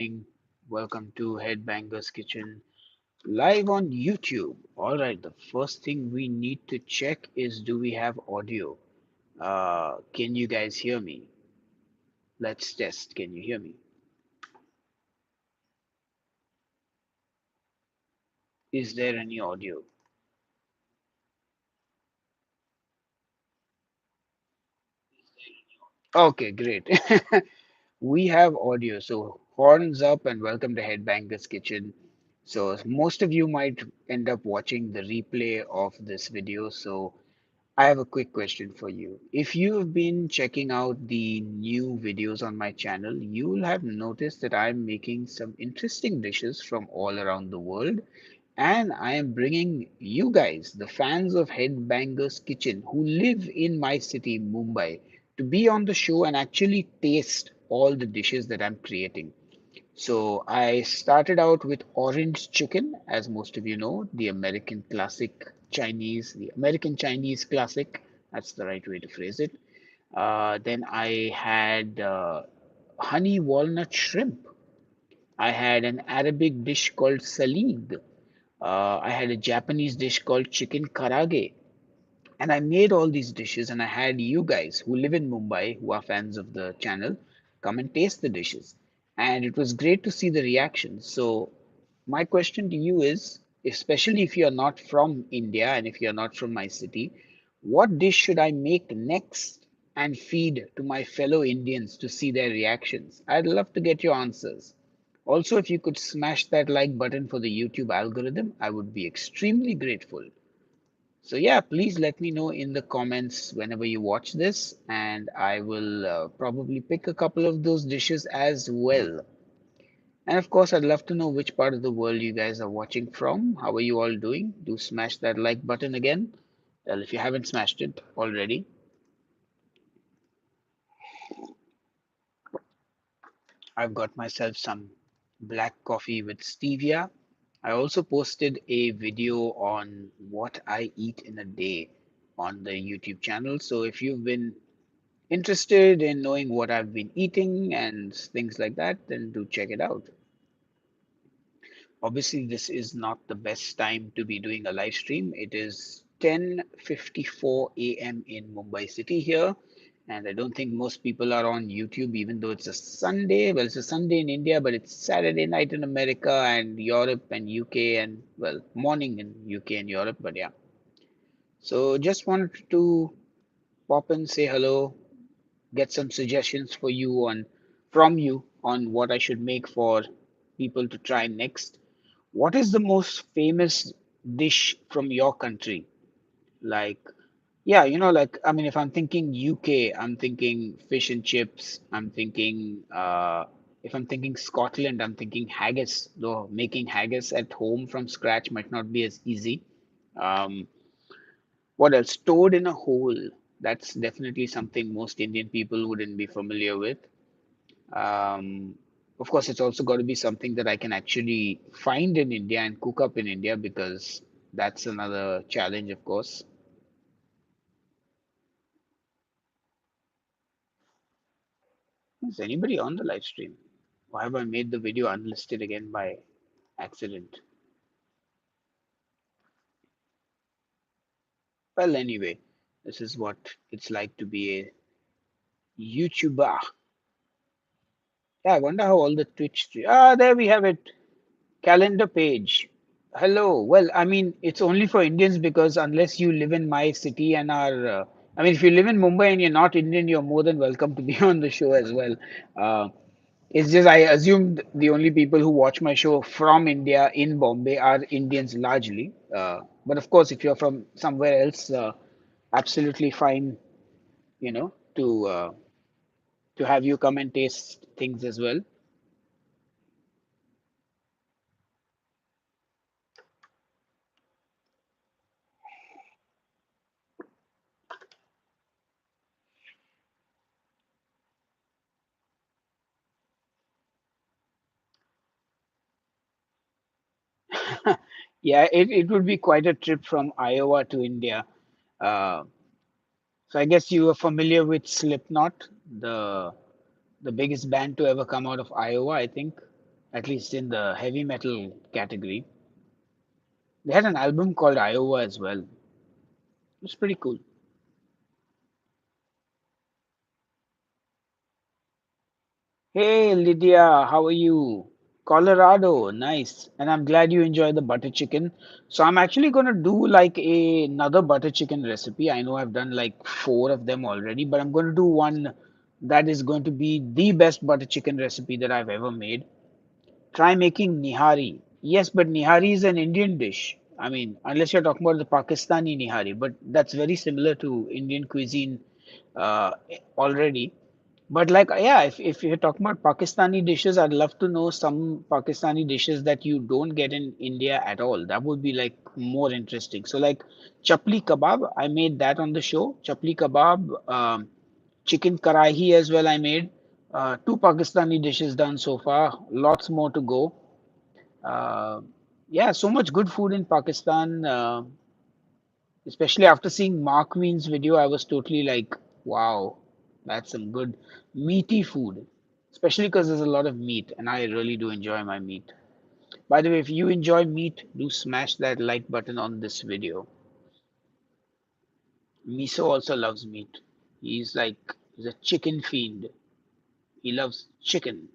evening. Welcome to Headbangers Kitchen live on YouTube. All right, the first thing we need to check is do we have audio? Can you guys hear me? Let's test. Can you hear me? Is there any audio? Okay, great. We have audio. So horns up and welcome to Headbangers Kitchen. So most of you might end up watching the replay of this video. So I have a quick question for you. If you've been checking out the new videos on my channel, you'll have noticed that I'm making some interesting dishes from all around the world. And I am bringing you guys, the fans of Headbangers Kitchen, who live in my city, Mumbai, to be on the show and actually taste all the dishes that I'm creating. So I started out with orange chicken, as most of you know, the American classic Chinese, the American Chinese classic. That's the right way to phrase it. Then I had honey walnut shrimp. I had an Arabic dish called salid. I had a Japanese dish called chicken karage. And I made all these dishes, and I had you guys who live in Mumbai, who are fans of the channel, come and taste the dishes. And it was great to see the reactions. So, my question to you is, especially if you're not from India and if you're not from my city, what dish should I make next and feed to my fellow Indians to see their reactions? I'd love to get your answers. Also, if you could smash that like button for the YouTube algorithm, I would be extremely grateful. So yeah, please let me know in the comments whenever you watch this, and I will probably pick a couple of those dishes as well. And of course, I'd love to know which part of the world you guys are watching from. How are you all doing? Do smash that like button again. Well, if you haven't smashed it already, I've got myself some black coffee with stevia. I also posted a video on what I eat in a day on the YouTube channel. So if you've been interested in knowing what I've been eating and things like that, then do check it out. Obviously, this is not the best time to be doing a live stream. It is 10:54 a.m. in Mumbai city here, and I don't think most people are on YouTube, even though it's a Sunday. Well, it's a Sunday in India, but it's Saturday night in America and Europe and UK, and well, morning in UK and Europe. But yeah, so just wanted to pop and say hello, get some suggestions for you on from you on what I should make for people to try next. What is the most famous dish from your country? Like, yeah, like I mean, if I'm thinking UK, I'm thinking fish and chips. I'm thinking if I'm thinking Scotland, I'm thinking haggis. Though making haggis at home from scratch might not be as easy. Um, what else? Toad in a hole. That's definitely something most Indian people wouldn't be familiar with. Um, of course, it's also got to be something that I can actually find in India and cook up in India because that's another challenge, of course. Is anybody on the live stream? Why have I made the video unlisted again by accident? Well, anyway, this is what it's like to be a YouTuber. Yeah, I wonder how all the there we have it. Calendar page. Hello. Well, I mean, it's only for Indians because unless you live in my city and are, I mean, if you live in Mumbai and you're not Indian, you're more than welcome to be on the show as well. Uh, it's just I assumed the only people who watch my show from India in Bombay are Indians largely. But of course, if you're from somewhere else, absolutely fine, to have you come and taste things as well. Yeah, it would be quite a trip from Iowa to India. Uh, so I guess you are familiar with Slipknot, the biggest band to ever come out of Iowa, I think. 'Cause, yeah, it would be quite a trip from Iowa to India. So I guess you are familiar with Slipknot, the biggest band to ever come out of Iowa, I think. 'Cause, yeah, it would be quite a trip from Iowa to India. So I guess you are familiar with Slipknot, at least in the heavy metal category. They had an album called Iowa as well. It was pretty cool. Hey Lydia, how are you? Colorado, nice. And I'm glad you enjoy the butter chicken. So I'm actually gonna do like another butter chicken recipe. I know I've done like four of them already, but I'm gonna do one that is going to be the best butter chicken recipe that I've ever made. Try making nihari. Yes, but nihari is an Indian dish. I mean, unless you're talking about the Pakistani nihari, but that's very similar to Indian cuisine uh, already. But like, yeah, if you're talking about Pakistani dishes, I'd love to know some Pakistani dishes that you don't get in India at all. That would be like more interesting. So like chapli kebab, I made that on the show. Chapli kebab, chicken karahi as well. I made two Pakistani dishes done so far. Lots more to go. Uh, yeah, so much good food in Pakistan. Especially after seeing Mark Ween's video, I was totally like, wow, that's some good meaty food. Especially because there's a lot of meat, and I really do enjoy my meat. By the way, if you enjoy meat, do smash that like button on this video. Miso also loves meat. He's a chicken fiend. He loves chicken.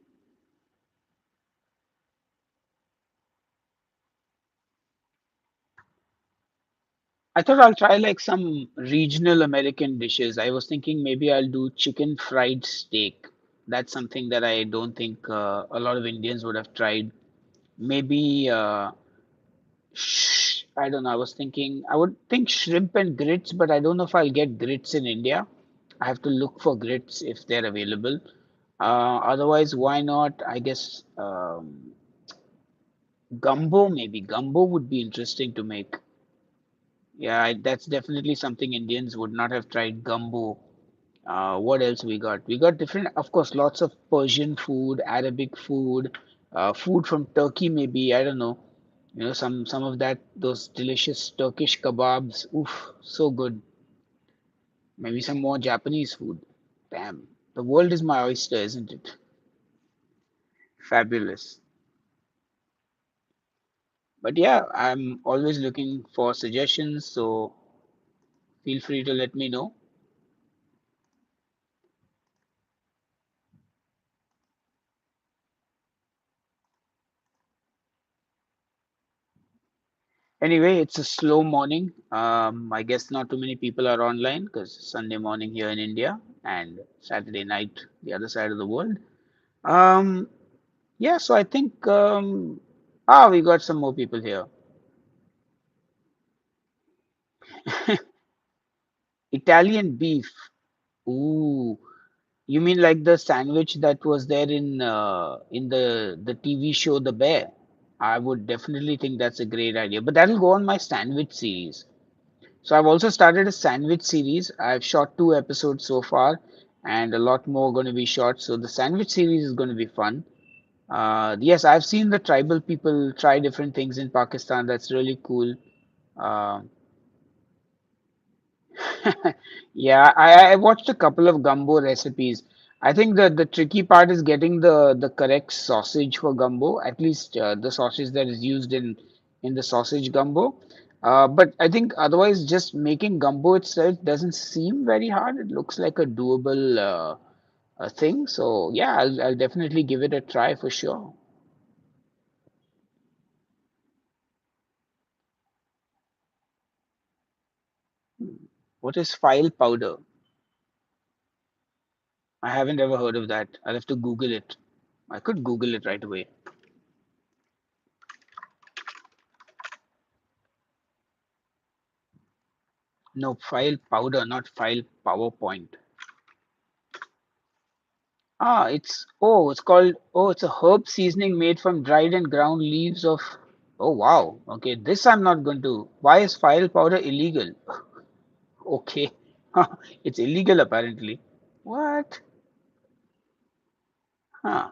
I thought I'll try like some regional American dishes. I was thinking maybe I'll do chicken fried steak. That's something that I don't think a lot of Indians would have tried. Maybe I don't know. I was thinking I would think shrimp and grits, but I don't know if I'll get grits in India. I have to look for grits if they're available. Otherwise, why not? I guess gumbo maybe. Gumbo would be interesting to make. Yeah, that's definitely something Indians would not have tried. Gumbo. What else we got? We got different, of course, lots of Persian food, Arabic food, food from Turkey maybe. I don't know. You know, some of that, those delicious Turkish kebabs. Oof, so good. Maybe some more Japanese food. Damn, the world is my oyster, isn't it? Fabulous. But yeah, I'm always looking for suggestions, so feel free to let me know. Anyway, it's a slow morning. I guess not too many people are online because Sunday morning here in India and Saturday night the other side of the world. Um, yeah, so I think we got some more people here. Italian beef. Ooh, you mean like the sandwich that was there in the TV show The Bear? I would definitely think that's a great idea, but that'll go on my sandwich series. So I've also started a sandwich series. I've shot two episodes so far, and a lot more going to be shot. So the sandwich series is going to be fun. Yes, I've seen the tribal people try different things in Pakistan. That's really cool. Uh, yeah, I watched a couple of gumbo recipes. I think the tricky part is getting the correct sausage for gumbo, at least the sausage that is used in the sausage gumbo. But I think otherwise, just making gumbo itself doesn't seem very hard. It looks like a doable thing. So yeah, I'll definitely give it a try for sure. What is file powder? I haven't ever heard of that. I'll have to Google it. I could Google it right away. No, file powder, not file PowerPoint. It's a herb seasoning made from dried and ground leaves of. Oh wow. Okay, this I'm not going to. Why is file powder illegal? Okay, it's illegal apparently. What? Huh.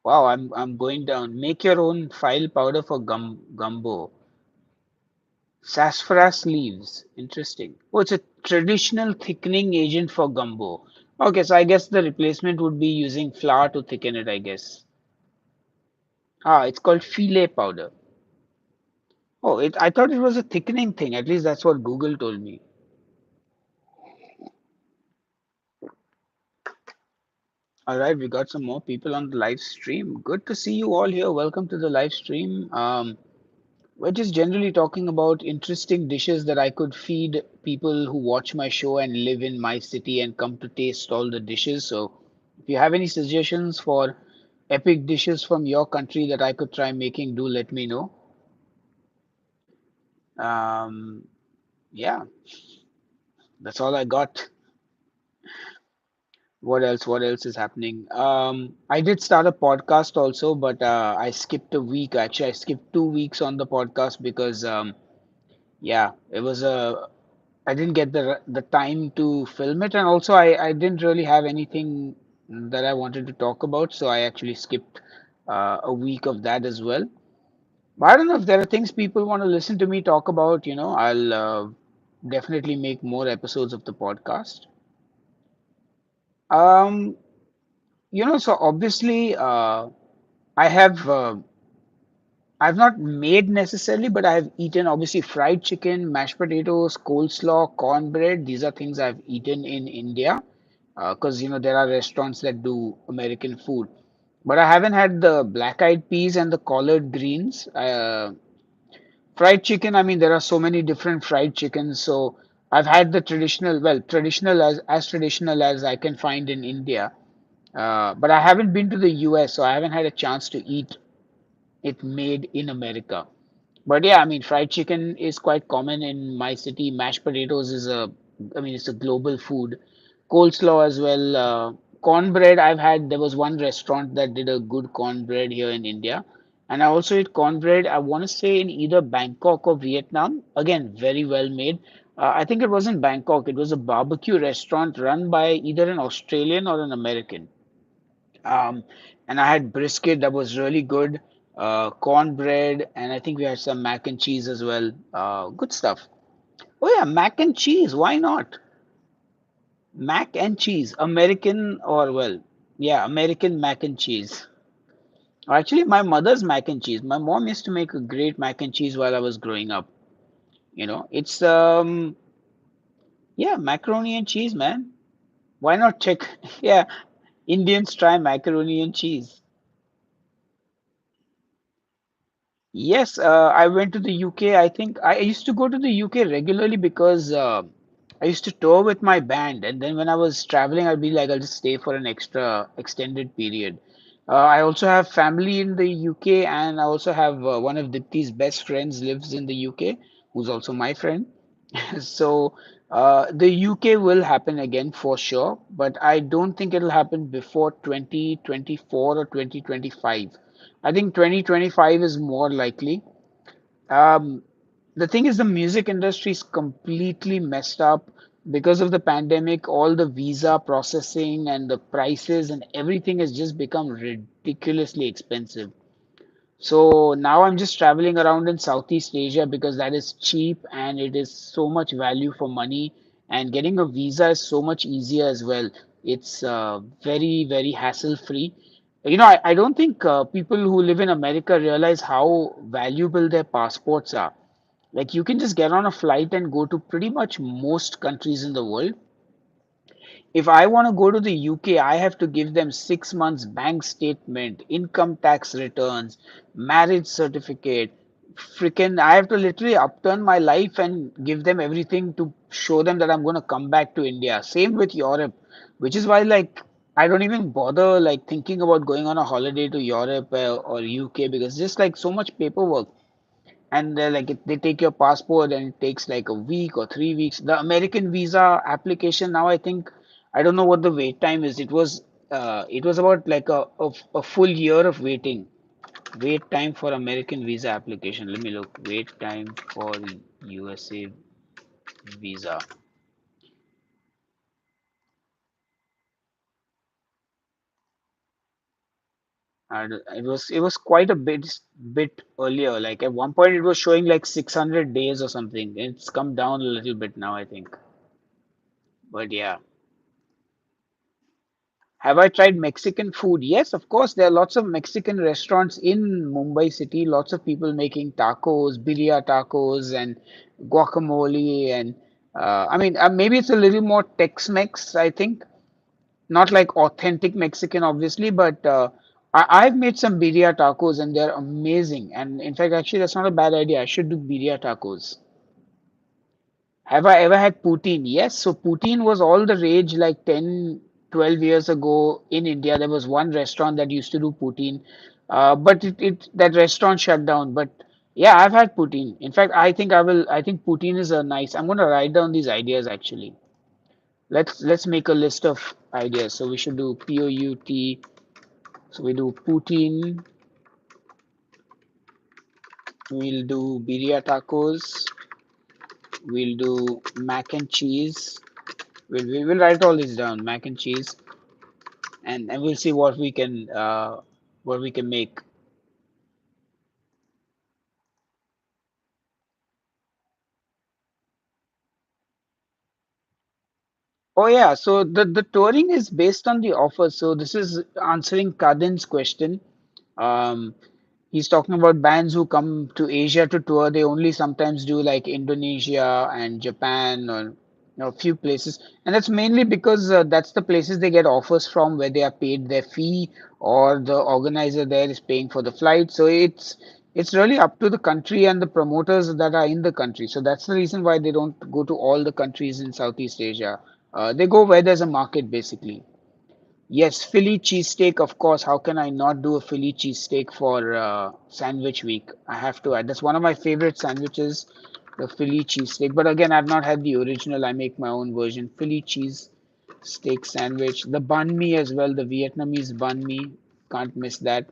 Wow, I'm going down. Make your own file powder for gumbo. Sassafras leaves. Interesting. Oh, it's a traditional thickening agent for gumbo. Okay, so I guess the replacement would be using flour to thicken it, I guess. Ah, it's called filet powder. Oh, I thought it was a thickening thing. At least that's what Google told me. All right, we got some more people on the live stream. Good to see you all here. Welcome to the live stream. We're just generally talking about interesting dishes that I could feed people who watch my show and live in my city and come to taste all the dishes. So, if you have any suggestions for epic dishes from your country that I could try making, do let me know. Um, yeah, that's all I got. What else? What else is happening? I did start a podcast also, but I skipped a week. Actually, I skipped 2 weeks on the podcast because yeah, it was a I didn't get the time to film it, and also I didn't really have anything that I wanted to talk about, so I actually skipped a week of that as well. But I don't know if there are things people want to listen to me talk about. I'll definitely make more episodes of the podcast. Um, so obviously, I have. I've not made necessarily, but I've eaten obviously fried chicken, mashed potatoes, coleslaw, cornbread. These are things I've eaten in India because there are restaurants that do American food. But I haven't had the black-eyed peas and the collard greens. Fried chicken, I mean, there are so many different fried chickens. So I've had the traditional, well, traditional as traditional as I can find in India. But I haven't been to the US, so I haven't had a chance to eat it made in America. But yeah, I mean, fried chicken is quite common in my city. Mashed potatoes I mean, it's a global food. Coleslaw as well. Cornbread, there was one restaurant that did a good cornbread here in India. And I also ate cornbread, I want to say in either Bangkok or Vietnam. Again, very well made. I think it was in Bangkok. It was a barbecue restaurant run by either an Australian or an American. Um, and I had brisket that was really good, cornbread, and I think we had some mac and cheese as well. Good stuff. Oh yeah, mac and cheese. Why not? Mac and cheese, American or well, yeah, American mac and cheese. Actually, my mother's mac and cheese. My mom used to make a great mac and cheese while I was growing up. It's yeah, macaroni and cheese, man. Why not check? Yeah, Indians try macaroni and cheese. Yes, I went to the UK. I think I used to go to the UK regularly because I used to tour with my band, and then when I was traveling, I'd be like, I'll just stay for an extra extended period. I also have family in the UK, and I also have one of Dipti's best friends lives in the UK, who's also my friend. So the UK will happen again for sure, but I don't think it'll happen before 2024 or 2025. I think 2025 is more likely. Um, the thing is, the music industry is completely messed up because of the pandemic. All the visa processing and the prices and everything has just become ridiculously expensive. So now I'm just traveling around in Southeast Asia because that is cheap and it is so much value for money. And getting a visa is so much easier as well. It's very, very hassle free. I don't think people who live in America realize how valuable their passports are. Like, you can just get on a flight and go to pretty much most countries in the world. If I want to go to the UK, I have to give them 6 months bank statement, income tax returns, marriage certificate. Freaking, I have to literally upturn my life and give them everything to show them that I'm going to come back to India. Same with Europe, which is why, like, I don't even bother like thinking about going on a holiday to Europe or UK because it's just like so much paperwork. And they're like, they take your passport and it takes like a week or 3 weeks. The American visa application now, I think, I don't know what the wait time is. It was about like a full year of waiting. Wait time for American visa application. Let me look. Wait time for USA visa. And it was quite a bit earlier. Like at one point, it was showing like 600 days or something. It's come down a little bit now, I think. But yeah. Have I tried Mexican food? Yes, of course. There are lots of Mexican restaurants in Mumbai city. Lots of people making tacos, birria tacos, and guacamole. And I mean, maybe it's a little more Tex-Mex, I think. Not like authentic Mexican, obviously, but I've made some birria tacos and they're amazing. And in fact, actually, that's not a bad idea. I should do birria tacos. Have I ever had poutine? Yes. So poutine was all the rage like 10, 12 years ago in India. There was one restaurant that used to do poutine, but that restaurant shut down. But yeah, I've had poutine. In fact, I think I will. I think poutine is a nice. I'm going to write down these ideas actually. Let's make a list of ideas. So we should do POUT. So we do poutine. We'll do birria tacos. We'll do mac and cheese. We will write all this down. Mac and cheese, and we'll see what we can make. Oh yeah, so the touring is based on the offer. So this is answering Kadin's question. Um, he's talking about bands who come to Asia to tour. They only sometimes do like Indonesia and Japan or a few places, and that's mainly because that's the places they get offers from where they are paid their fee or the organizer there is paying for the flight. So it's really up to the country and the promoters that are in the country. So that's the reason why they don't go to all the countries in Southeast Asia. They go where there's a market basically. Yes, Philly cheesesteak, of course. How can I not do a Philly cheesesteak for sandwich week? I have to add. That's one of my favorite sandwiches, the Philly cheesesteak. But again, I've not had the original. I make my own version. Philly cheese steak sandwich. The banh mi as well, the Vietnamese banh mi. Can't miss that.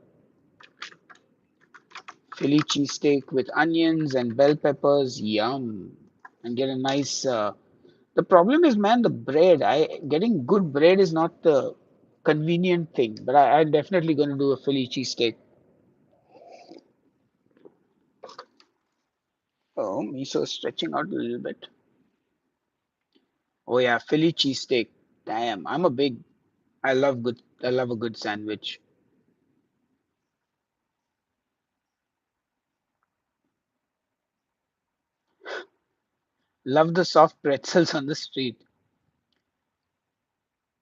Philly cheesesteak with onions and bell peppers. Yum. And get a nice. The problem is, man, the bread. I getting good bread is not the convenient thing, but I'm definitely going to do a Philly cheesesteak. Oh, miso stretching out a little bit. Oh yeah, Philly cheesesteak. Damn, I'm a big. I love good. I love a good sandwich. Love the soft pretzels on the street.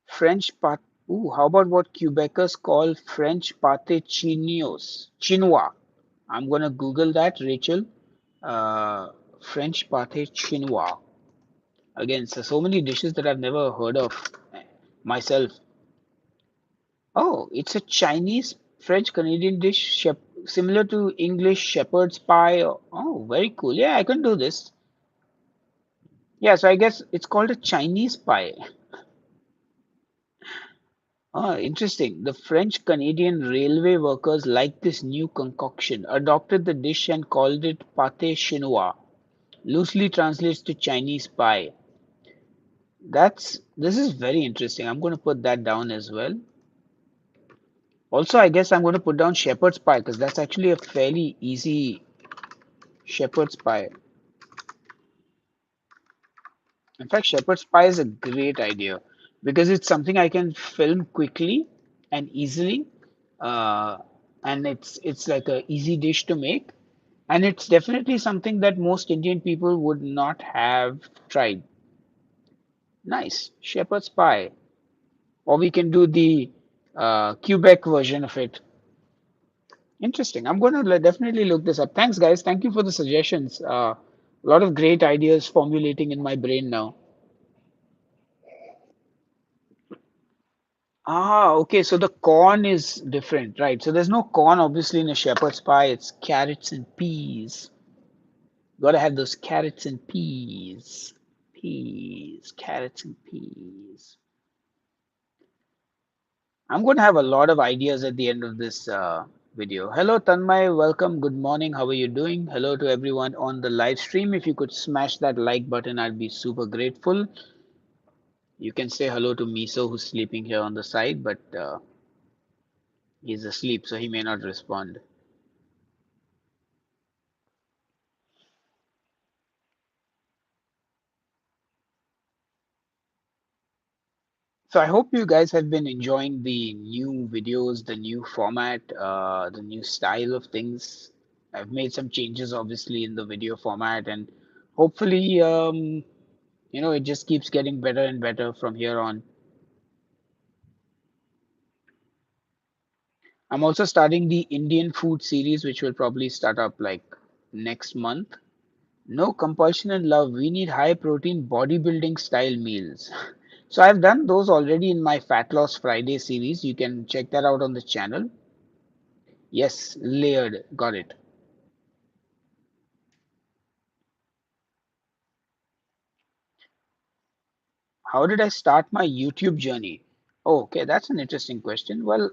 French pat. Ooh, how about what Quebecers call French pate chinios? Chinois. I'm gonna Google that, Rachel. Uh, French pate chinois. Again, so many dishes that I've never heard of myself. Oh, it's a Chinese French Canadian dish similar to English shepherd's pie. Oh, very cool. Yeah, I can do this. Yeah, so I guess it's called a Chinese pie. Ah, interesting. The French Canadian railway workers liked this new concoction, adopted the dish and called it pâté chinois, loosely translates to Chinese pie. This is very interesting. I'm going to put that down as well. Also, I guess I'm going to put down shepherd's pie because that's actually a fairly easy shepherd's pie. In fact, shepherd's pie is a great idea because it's something I can film quickly and easily, uh, and it's like a easy dish to make, and it's definitely something that most Indian people would not have tried. Nice shepherd's pie, or we can do the Quebec version of it. Interesting. I'm going to definitely look this up. Thanks, guys. Thank you for the suggestions. A lot of great ideas formulating in my brain now. Ah, okay. So the corn is different, right? So there's no corn, obviously, in a shepherd's pie. It's carrots and peas. Gotta have those carrots and peas. Peas, carrots and peas. I'm going to have a lot of ideas at the end of this video. Hello, Tanmay. Welcome. Good morning. How are you doing? Hello to everyone on the live stream. If you could smash that like button, I'd be super grateful. You can say hello to Miso, who's sleeping here on the side, but he's asleep, so he may not respond. So I hope you guys have been enjoying the new videos, the new format, the new style of things. I've made some changes, obviously, in the video format, and hopefully, it just keeps getting better and better from here on. I'm also starting the Indian food series, which will probably start up like next month. No compulsion and love. We need high protein bodybuilding style meals. So I've done those already in my Fat Loss Friday series. You can check that out on the channel. Yes, layered. Got it. How did I start my YouTube journey? Oh, okay, that's an interesting question. Well,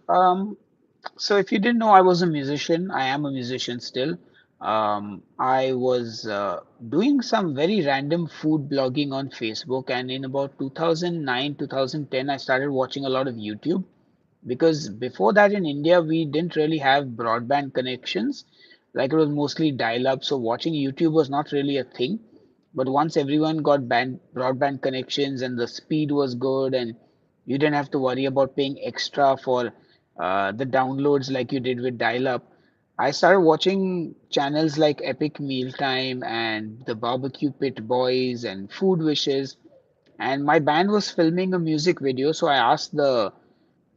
so if you didn't know, I was a musician. I am a musician still. I was doing some very random food blogging on Facebook, and in about 2009, 2010, I started watching a lot of YouTube because before that in India, we didn't really have broadband connections. Like it was mostly dial up, so watching YouTube was not really a thing. But once everyone got broadband connections and the speed was good, and you didn't have to worry about paying extra for the downloads like you did with dial up, I started watching channels like Epic Mealtime and the Barbecue Pit Boys and Food Wishes. And my band was filming a music video, so I asked the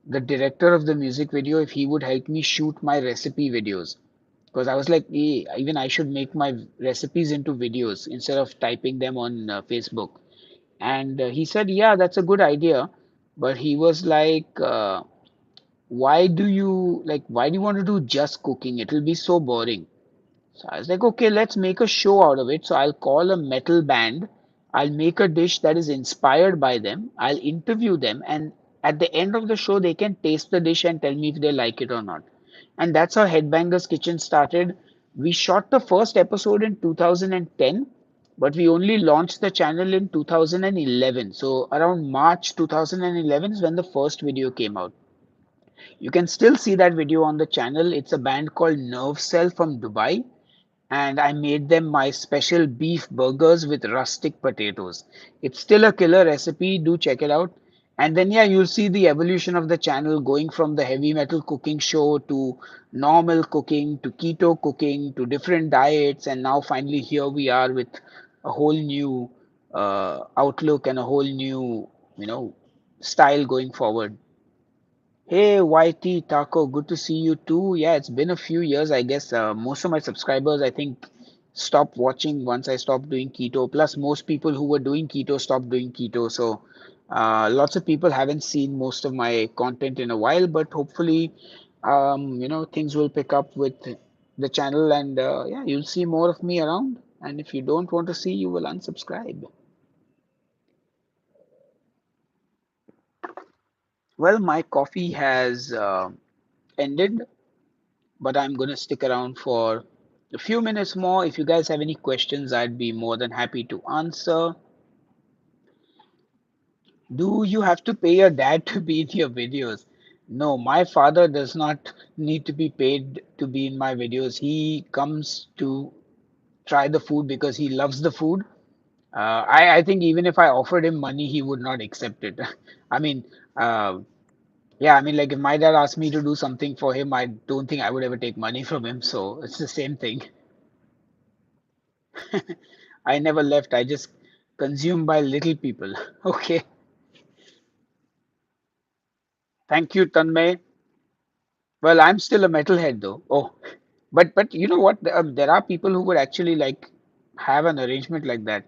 director of the music video if he would help me shoot my recipe videos because I was like, even I should make my recipes into videos instead of typing them on Facebook. And he said, yeah, that's a good idea. But he was like, why do you want to do just cooking? It'll be so boring. So I was like, okay, let's make a show out of it. So I'll call a metal band. I'll make a dish that is inspired by them. I'll interview them. And at the end of the show, they can taste the dish and tell me if they like it or not. And that's how Headbangers Kitchen started. We shot the first episode in 2010, but we only launched the channel in 2011. So around March 2011 is when the first video came out. You can still see that video on the channel. It's a band called Nerve Cell from Dubai, and I made them my special beef burgers with rustic potatoes. It's still a killer recipe. Do check it out. And then, yeah, you'll see the evolution of the channel going from the heavy metal cooking show to normal cooking to keto cooking to different diets. And now, finally, here we are with a whole new outlook and a whole new, you know, style going forward. Hey, YT Taco, good to see you too. Yeah, it's been a few years. I guess most of my subscribers, I think, stopped watching once I stopped doing keto. Plus, most people who were doing keto stopped doing keto. So, lots of people haven't seen most of my content in a while, but hopefully, things will pick up with the channel and yeah, you'll see more of me around. And if you don't want to see, you will unsubscribe. Well, my coffee has ended, but I'm going to stick around for a few minutes more. If you guys have any questions, I'd be more than happy to answer. Do you have to pay your dad to be in your videos? No, my father does not need to be paid to be in my videos. He comes to try the food because he loves the food. I think even if I offered him money, he would not accept it. I mean, uh, yeah, I mean, like if my dad asked me to do something for him, I don't think I would ever take money from him. So it's the same thing. I never left. I just consumed by little people. Okay. Thank you, Tanmay. Well, I'm still a metalhead though. Oh, but you know what? There are people who would actually like have an arrangement like that.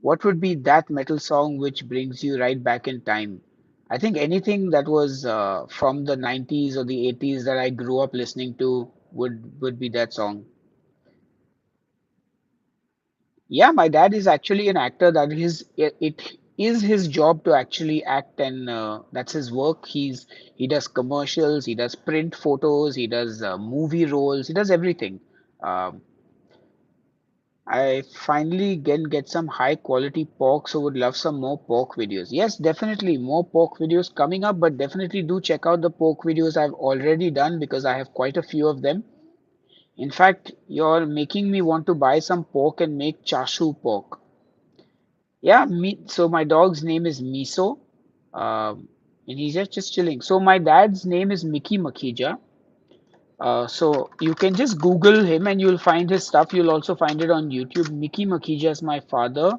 What would be that metal song which brings you right back in time? I think anything that was from the 90s or the 80s that I grew up listening to would be that song. Yeah, my dad is actually an actor. It is his job to actually act, and that's his work. He does commercials, he does print photos, he does movie roles, he does everything. Um, I finally get some high quality pork, so would love some more pork videos. Yes, definitely more pork videos coming up, but definitely do check out the pork videos I've already done because I have quite a few of them. In fact, you're making me want to buy some pork and make chashu pork. Yeah, me. So my dog's name is Miso, and he's just chilling. So my dad's name is Mickey Makija. So you can just Google him and you'll find his stuff. You'll also find it on YouTube. Mickey Makija is my father.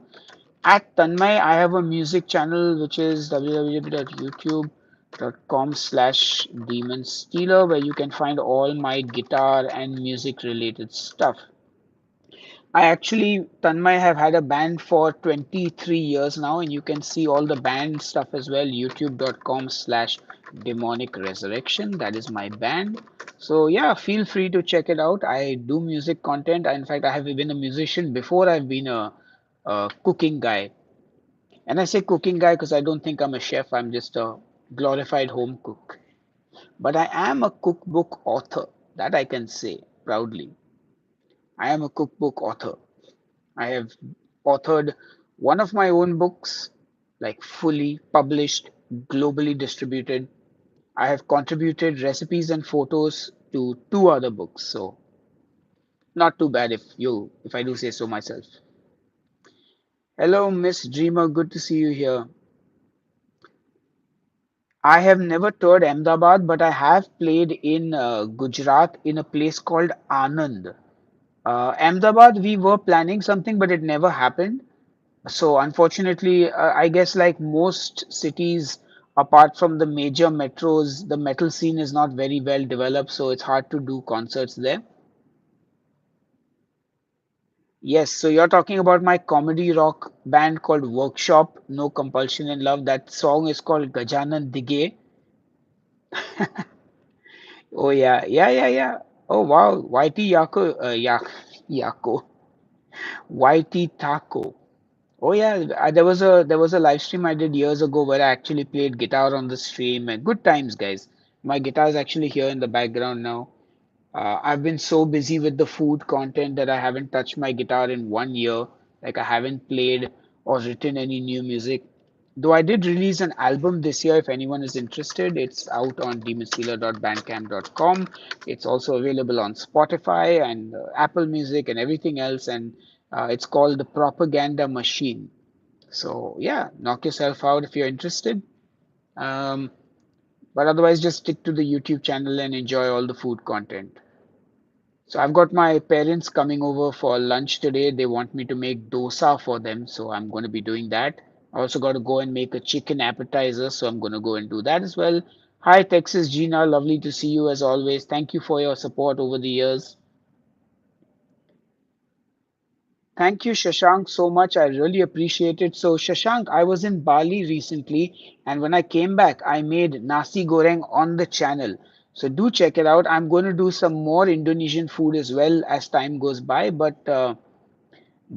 At Tanmay, I have a music channel which is www.youtube.com/demon stealer, where you can find all my guitar and music related stuff. I actually, Tanmay, have had a band for 23 years now, and you can see all the band stuff as well. YouTube.com/demonic resurrection. That is my band. So, yeah, feel free to check it out. I do music content. In fact, I have been a musician before I've been a cooking guy. And I say cooking guy because I don't think I'm a chef, I'm just a glorified home cook. But I am a cookbook author. That I can say proudly. I am a cookbook author. I have authored one of my own books, like fully published, globally distributed. I have contributed recipes and photos to two other books, so not too bad if I do say so myself. Hello, Miss Dreamer, good to see you here. I have never toured Ahmedabad, but I have played in Gujarat in a place called Anand. Ahmedabad, we were planning something, but it never happened. So unfortunately, I guess like most cities, apart from the major metros, the metal scene is not very well developed, so it's hard to do concerts there. Yes, so you're talking about my comedy rock band called Workshop, No Compulsion in Love. That song is called Gajanan Dige. Oh yeah. Oh wow, YT Yako, Yako, YT Taco. Oh yeah, there was a live stream I did years ago where I actually played guitar on the stream and good times, guys. My guitar is actually here in the background now. I've been so busy with the food content that I haven't touched my guitar in 1 year. Like I haven't played or written any new music. Though I did release an album this year, if anyone is interested, it's out on demonstealer.bandcamp.com. It's also available on Spotify and Apple Music and everything else. And it's called The Propaganda Machine. So yeah, knock yourself out if you're interested. Um, but otherwise, just stick to the YouTube channel and enjoy all the food content. So I've got my parents coming over for lunch today. They want me to make dosa for them, so I'm going to be doing that. I also got to go and make a chicken appetizer, so I'm going to go and do that as well. Hi, Texas Gina. Lovely to see you as always. Thank you for your support over the years. Thank you, Shashank, so much. I really appreciate it. So, Shashank, I was in Bali recently, and when I came back, I made nasi goreng on the channel. So, do check it out. I'm going to do some more Indonesian food as well as time goes by, but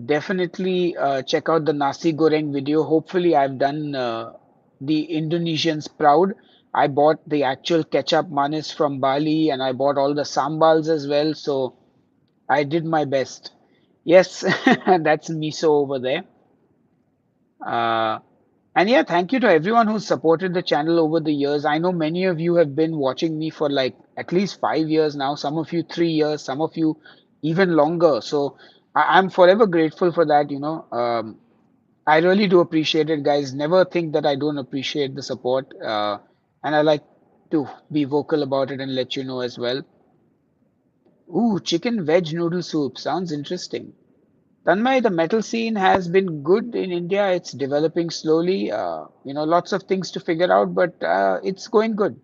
definitely check out the nasi goreng video. Hopefully, I've done the Indonesians proud. I bought the actual ketchup manis from Bali, and I bought all the sambals as well. So, I did my best. Yes, that's miso over there. Uh, and yeah, thank you to everyone who's supported the channel over the years. I know many of you have been watching me for like at least 5 years now, some of you 3 years, some of you even longer. So I'm forever grateful for that, you know. I really do appreciate it, guys. Never think that I don't appreciate the support. And I like to be vocal about it and let you know as well. Ooh, chicken veg noodle soup sounds interesting. Tanmay, the metal scene has been good in India. It's developing slowly. Lots of things to figure out, but it's going good.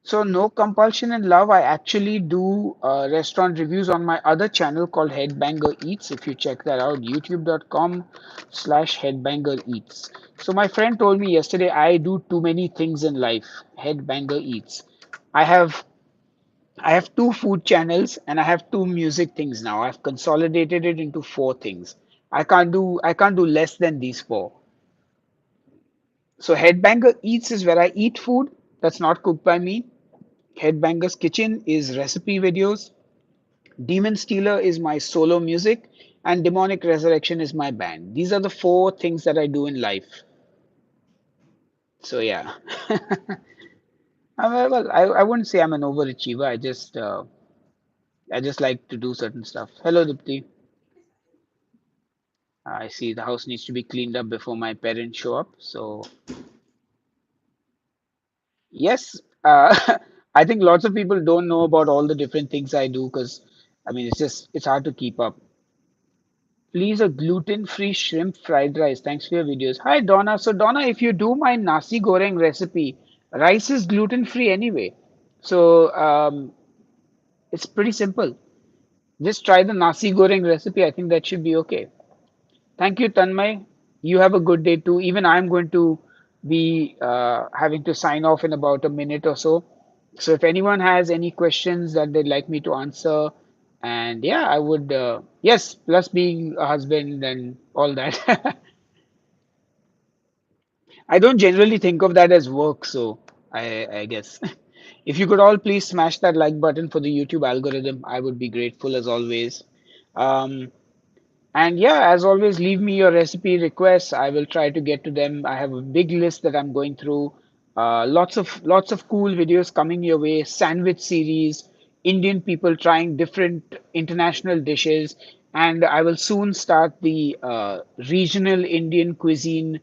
So, no compulsion in love. I actually do restaurant reviews on my other channel called Headbanger Eats. If you check that out, youtube.com/Headbanger Eats. So, my friend told me yesterday I do too many things in life. Headbanger Eats. I have I have two food channels and I have two music things now. I've consolidated it into four things. I can't do less than these four. So Headbanger Eats is where I eat food that's not cooked by me. Headbanger's Kitchen is recipe videos. Demon Stealer is my solo music and Demonic Resurrection is my band. These are the four things that I do in life. So yeah. I wouldn't say I'm an overachiever. I just like to do certain stuff. Hello, Dipti. I see the house needs to be cleaned up before my parents show up. So, yes, I think lots of people don't know about all the different things I do because, I mean, it's hard to keep up. Please, a gluten-free shrimp fried rice. Thanks for your videos. Hi, Donna. So, Donna, if you do my nasi goreng recipe, rice is gluten-free anyway. So, it's pretty simple. Just try the nasi goreng recipe. I think that should be okay. Thank you, Tanmay. You have a good day too. Even I'm going to be having to sign off in about a minute or so. So if anyone has any questions that they'd like me to answer, and yeah, I would, yes, plus being a husband and all that. I don't generally think of that as work, so I guess if you could all please smash that like button for the YouTube algorithm, I would be grateful as always. Um, And yeah, as always, leave me your recipe requests. I will try to get to them. I have a big list that I'm going through. Lots of cool videos coming your way. Sandwich series, Indian people trying different international dishes, and I will soon start the regional Indian cuisine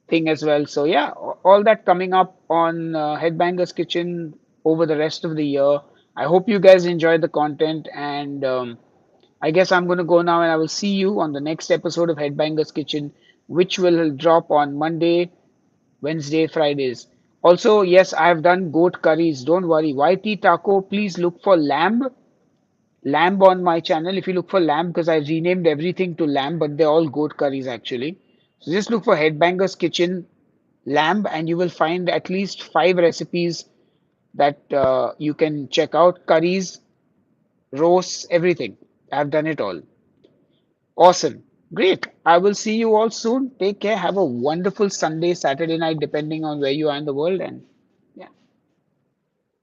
thing as well. So yeah, all that coming up on Headbangers Kitchen over the rest of the year. I hope you guys enjoy the content and. I guess I'm going to go now and I will see you on the next episode of Headbangers Kitchen, which will drop on Monday, Wednesday, Fridays. Also, yes, I have done goat curries. Don't worry. YT Taco, please look for lamb on my channel. If you look for lamb, because I renamed everything to lamb, but they're all goat curries actually. So just look for Headbangers Kitchen lamb and you will find at least 5 recipes that you can check out. Curries, roasts, everything. I've done it all. Awesome. Great. I will see you all soon. Take care. Have a wonderful Sunday, Saturday night, depending on where you are in the world. And